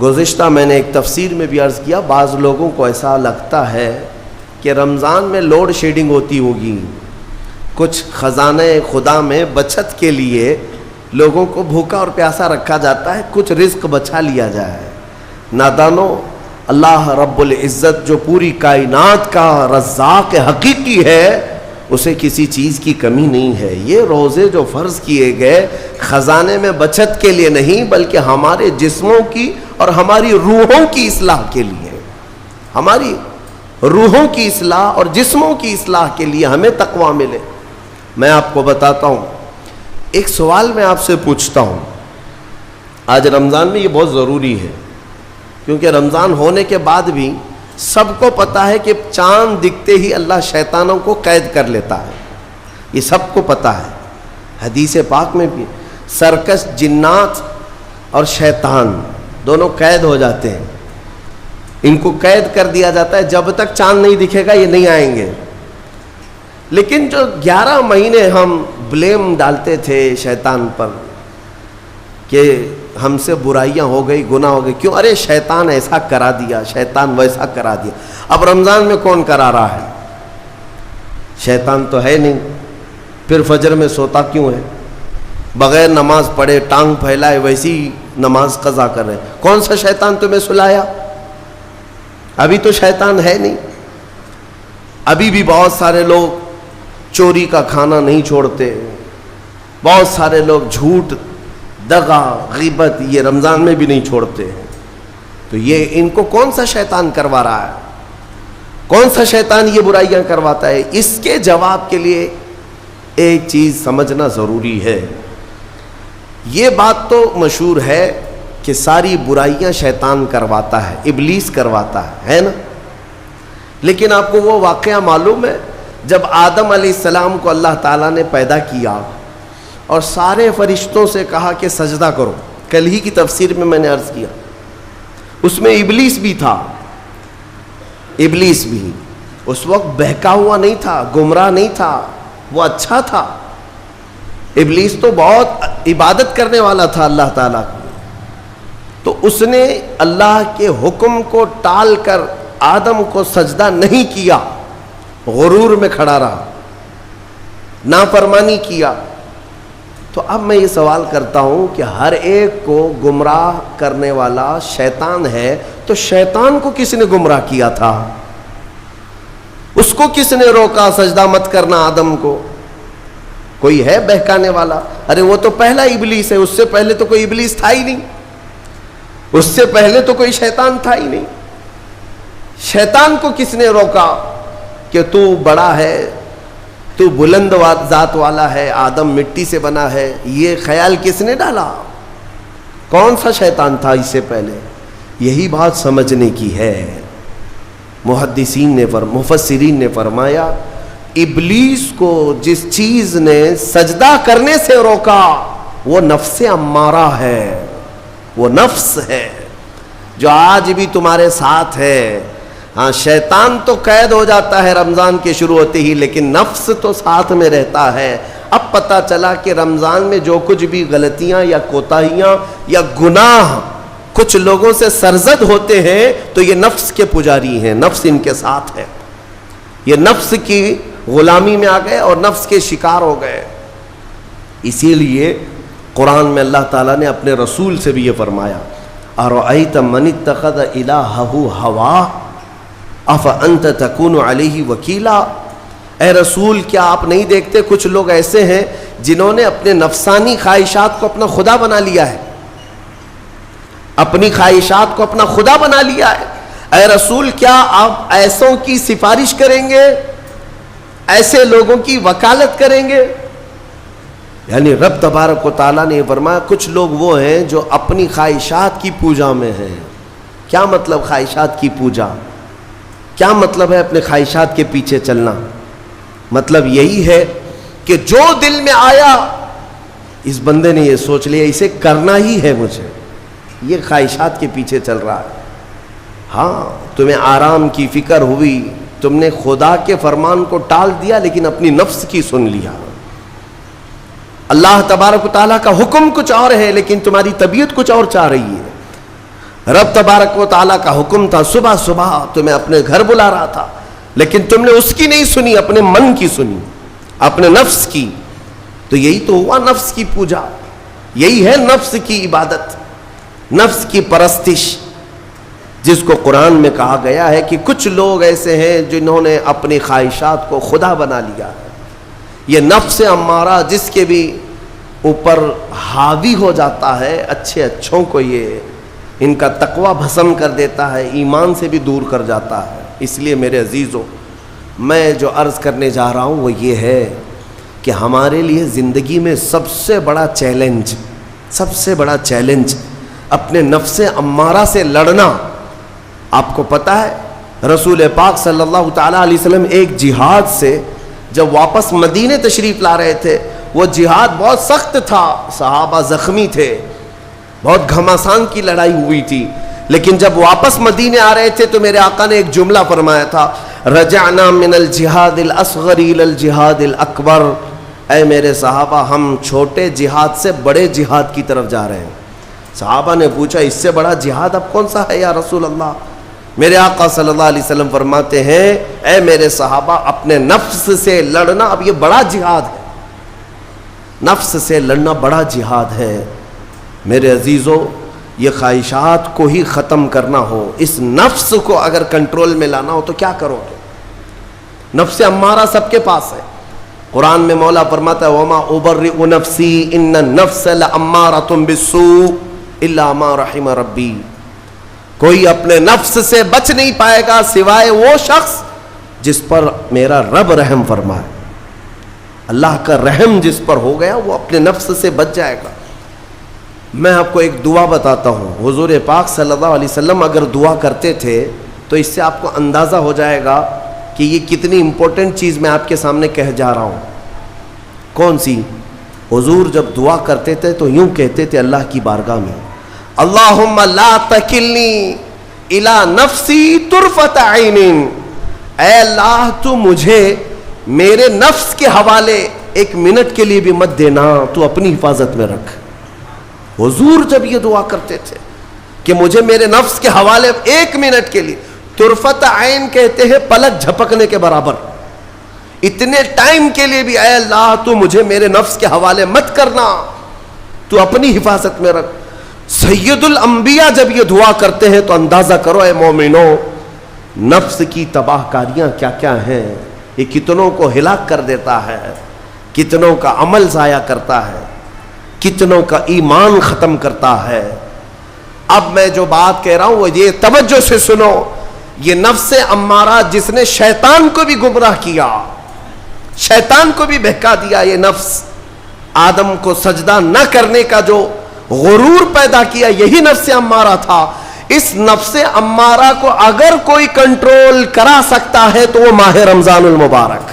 گزشتہ میں نے ایک تفسیر میں بھی عرض کیا، بعض لوگوں کو ایسا لگتا ہے کہ رمضان میں لوڈ شیڈنگ ہوتی ہوگی، کچھ خزانہ خدا میں بچت کے لیے لوگوں کو بھوکا اور پیاسا رکھا جاتا ہے، کچھ رزق بچا لیا جائے۔ نادانو، اللہ رب العزت جو پوری کائنات کا رزاق حقیقی ہے، اسے کسی چیز کی کمی نہیں ہے۔ یہ روزے جو فرض کیے گئے خزانے میں بچت کے لیے نہیں، بلکہ ہمارے جسموں کی اور ہماری روحوں کی اصلاح کے لیے، ہماری روحوں کی اصلاح اور جسموں کی اصلاح کے لیے ہمیں تقویٰ ملے۔ میں آپ کو بتاتا ہوں، ایک سوال میں آپ سے پوچھتا ہوں، آج رمضان میں یہ بہت ضروری ہے، کیونکہ رمضان ہونے کے بعد بھی سب کو پتہ ہے کہ چاند دکھتے ہی اللہ شیطانوں کو قید کر لیتا ہے، یہ سب کو پتہ ہے۔ حدیث پاک میں بھی سرکش جنات اور شیطان دونوں قید ہو جاتے ہیں، ان کو قید کر دیا جاتا ہے، جب تک چاند نہیں دکھے گا یہ نہیں آئیں گے۔ لیکن جو 11 مہینے ہم بلیم ڈالتے تھے شیطان پر کہ ہم سے برائیاں ہو گئی، گناہ ہو گئی، کیوں؟ ارے شیطان ایسا کرا دیا، شیطان ویسا کرا دیا۔ اب رمضان میں کون کرا رہا ہے؟ شیطان تو ہے نہیں، پھر فجر میں سوتا کیوں ہے؟ بغیر نماز پڑھے ٹانگ پھیلائے ویسی نماز قضا کر رہے۔ کون سا شیطان تمہیں سلایا؟ ابھی تو شیطان ہے نہیں۔ ابھی بھی بہت سارے لوگ چوری کا کھانا نہیں چھوڑتے، بہت سارے لوگ جھوٹ، دغا، غیبت یہ رمضان میں بھی نہیں چھوڑتے ہیں۔ تو یہ ان کو کون سا شیطان کروا رہا ہے؟ کون سا شیطان یہ برائیاں کرواتا ہے؟ اس کے جواب کے لیے ایک چیز سمجھنا ضروری ہے۔ یہ بات تو مشہور ہے کہ ساری برائیاں شیطان کرواتا ہے، ابلیس کرواتا ہے نا؟ لیکن آپ کو وہ واقعہ معلوم ہے جب آدم علیہ السلام کو اللہ تعالیٰ نے پیدا کیا اور سارے فرشتوں سے کہا کہ سجدہ کرو، کل ہی کی تفسیر میں نے عرض کیا، اس میں ابلیس بھی تھا۔ ابلیس بھی اس وقت بہکا ہوا نہیں تھا، گمراہ نہیں تھا، وہ اچھا تھا۔ ابلیس تو بہت عبادت کرنے والا تھا اللہ تعالیٰ کی، تو اس نے اللہ کے حکم کو ٹال کر آدم کو سجدہ نہیں کیا، غرور میں کھڑا رہا، نافرمانی کیا۔ تو اب میں یہ سوال کرتا ہوں کہ ہر ایک کو گمراہ کرنے والا شیطان ہے، تو شیطان کو کس نے گمراہ کیا تھا؟ اس کو کس نے روکا سجدہ مت کرنا آدم کو؟ کوئی ہے بہکانے والا؟ ارے وہ تو پہلا ابلیس ہے، اس سے پہلے تو کوئی ابلیس تھا ہی نہیں، اس سے پہلے تو کوئی شیطان تھا ہی نہیں۔ شیطان کو کس نے روکا کہ تو بڑا ہے، تو بلند ذات والا ہے، آدم مٹی سے بنا ہے؟ یہ خیال کس نے ڈالا؟ کون سا شیطان تھا اس سے پہلے؟ یہی بات سمجھنے کی ہے۔ محدثین نے مفسرین نے فرمایا، ابلیس کو جس چیز نے سجدہ کرنے سے روکا وہ نفس امارہ ہے، وہ نفس ہے جو آج بھی تمہارے ساتھ ہے۔ ہاں، شیطان تو قید ہو جاتا ہے رمضان کے شروع ہوتے ہی، لیکن نفس تو ساتھ میں رہتا ہے۔ اب پتہ چلا کہ رمضان میں جو کچھ بھی غلطیاں یا کوتاہیاں یا گناہ کچھ لوگوں سے سرزد ہوتے ہیں تو یہ نفس کے پجاری ہیں، نفس ان کے ساتھ ہے، یہ نفس کی غلامی میں آ گئے اور نفس کے شکار ہو گئے۔ اسی لیے قرآن میں اللہ تعالیٰ نے اپنے رسول سے بھی یہ فرمایا، اَرَأَيْتَ مَنِ اتَّخَذَ إِلَٰهَهُ هَوَاهُ أَفَأَنْتَ تَكُونُ عَلَيْهِ وَكِيلًا۔ اے رسول، کیا آپ نہیں دیکھتے کچھ لوگ ایسے ہیں جنہوں نے اپنے نفسانی خواہشات کو اپنا خدا بنا لیا ہے، اپنی خواہشات کو اپنا خدا بنا لیا ہے۔ اے رسول، کیا آپ ایسوں کی سفارش کریں گے، ایسے لوگوں کی وکالت کریں گے؟ یعنی رب تبارک و تعالیٰ نے فرمایا کچھ لوگ وہ ہیں جو اپنی خواہشات کی پوجا میں ہیں۔ کیا مطلب خواہشات کی پوجا؟ کیا مطلب ہے اپنے خواہشات کے پیچھے چلنا؟ مطلب یہی ہے کہ جو دل میں آیا اس بندے نے یہ سوچ لیا اسے کرنا ہی ہے مجھے، یہ خواہشات کے پیچھے چل رہا ہے۔ ہاں، تمہیں آرام کی فکر ہوئی، تم نے خدا کے فرمان کو ٹال دیا لیکن اپنی نفس کی سن لیا۔ اللہ تبارک و تعالیٰ کا حکم کچھ اور ہے لیکن تمہاری طبیعت کچھ اور چاہ رہی ہے۔ رب تبارک و تعالیٰ کا حکم تھا صبح صبح تمہیں اپنے گھر بلا رہا تھا، لیکن تم نے اس کی نہیں سنی، اپنے من کی سنی، اپنے نفس کی. تو یہی تو ہوا نفس کی پوجا، یہی ہے نفس کی عبادت، نفس کی پرستش، جس کو قرآن میں کہا گیا ہے کہ کچھ لوگ ایسے ہیں جنہوں نے اپنی خواہشات کو خدا بنا لیا. یہ نفس امارہ جس کے بھی اوپر حاوی ہو جاتا ہے، اچھے اچھوں کو یہ ان کا تقوی بھسم کر دیتا ہے، ایمان سے بھی دور کر جاتا ہے. اس لیے میرے عزیزو، میں جو عرض کرنے جا رہا ہوں وہ یہ ہے کہ ہمارے لیے زندگی میں سب سے بڑا چیلنج اپنے نفس امارہ سے لڑنا. آپ کو پتہ ہے رسول پاک صلی اللہ تعالیٰ علیہ وسلم ایک جہاد سے جب واپس مدینے تشریف لا رہے تھے، وہ جہاد بہت سخت تھا، صحابہ زخمی تھے، بہت گھماسان کی لڑائی ہوئی تھی، لیکن جب واپس مدینے آ رہے تھے تو میرے آقا نے ایک جملہ فرمایا تھا، رجعنا من الجہاد الاصغر الى الجہاد الاکبر. اے میرے صحابہ، ہم چھوٹے جہاد سے بڑے جہاد کی طرف جا رہے ہیں. صحابہ نے پوچھا اس سے بڑا جہاد اب کون سا ہے یا رسول اللہ؟ میرے آقا صلی اللہ علیہ وسلم فرماتے ہیں، اے میرے صحابہ، اپنے نفس سے لڑنا اب یہ بڑا جہاد ہے، نفس سے لڑنا بڑا جہاد ہے. میرے عزیزو، یہ خواہشات کو ہی ختم کرنا ہو، اس نفس کو اگر کنٹرول میں لانا ہو تو کیا کرو گے؟ نفس امارہ سب کے پاس ہے. قرآن میں مولا فرماتا ہے وَمَا أُبَرِّئُ نَفْسِي إِنَّ النَّفْسَ لَأَمَّارَةٌ بِالسُّوءِ إِلَّا مَا رَحِمَ رَبِّي. کوئی اپنے نفس سے بچ نہیں پائے گا سوائے وہ شخص جس پر میرا رب رحم فرمائے. اللہ کا رحم جس پر ہو گیا وہ اپنے نفس سے بچ جائے گا. میں آپ کو ایک دعا بتاتا ہوں. حضور پاک صلی اللہ علیہ وسلم اگر دعا کرتے تھے تو اس سے آپ کو اندازہ ہو جائے گا کہ یہ کتنی امپورٹنٹ چیز میں آپ کے سامنے کہہ جا رہا ہوں. کون سی؟ حضور جب دعا کرتے تھے تو یوں کہتے تھے اللہ کی بارگاہ میں، اللہم لا تکلنی الی نفسی طرفۃ عین. اے اللہ تو مجھے میرے نفس کے حوالے ایک منٹ کے لیے بھی مت دینا، تو اپنی حفاظت میں رکھ. حضور جب یہ دعا کرتے تھے کہ مجھے میرے نفس کے حوالے ایک منٹ کے لیے، طرفۃ عین کہتے ہیں پلک جھپکنے کے برابر، اتنے ٹائم کے لیے بھی اے اللہ تو مجھے میرے نفس کے حوالے مت کرنا، تو اپنی حفاظت میں رکھ. سید الانبیاء جب یہ دعا کرتے ہیں تو اندازہ کرو اے مومنو، نفس کی تباہ کاریاں کیا کیا ہیں. یہ کتنوں کو ہلاک کر دیتا ہے، کتنوں کا عمل ضائع کرتا ہے، کتنوں کا ایمان ختم کرتا ہے. اب میں جو بات کہہ رہا ہوں وہ یہ توجہ سے سنو. یہ نفس امارہ جس نے شیطان کو بھی گمراہ کیا، شیطان کو بھی بہکا دیا، یہ نفس آدم کو سجدہ نہ کرنے کا جو غرور پیدا کیا، یہی نفس امارہ تھا. اس نفس امارہ کو اگر کوئی کنٹرول کرا سکتا ہے تو وہ ماہ رمضان المبارک.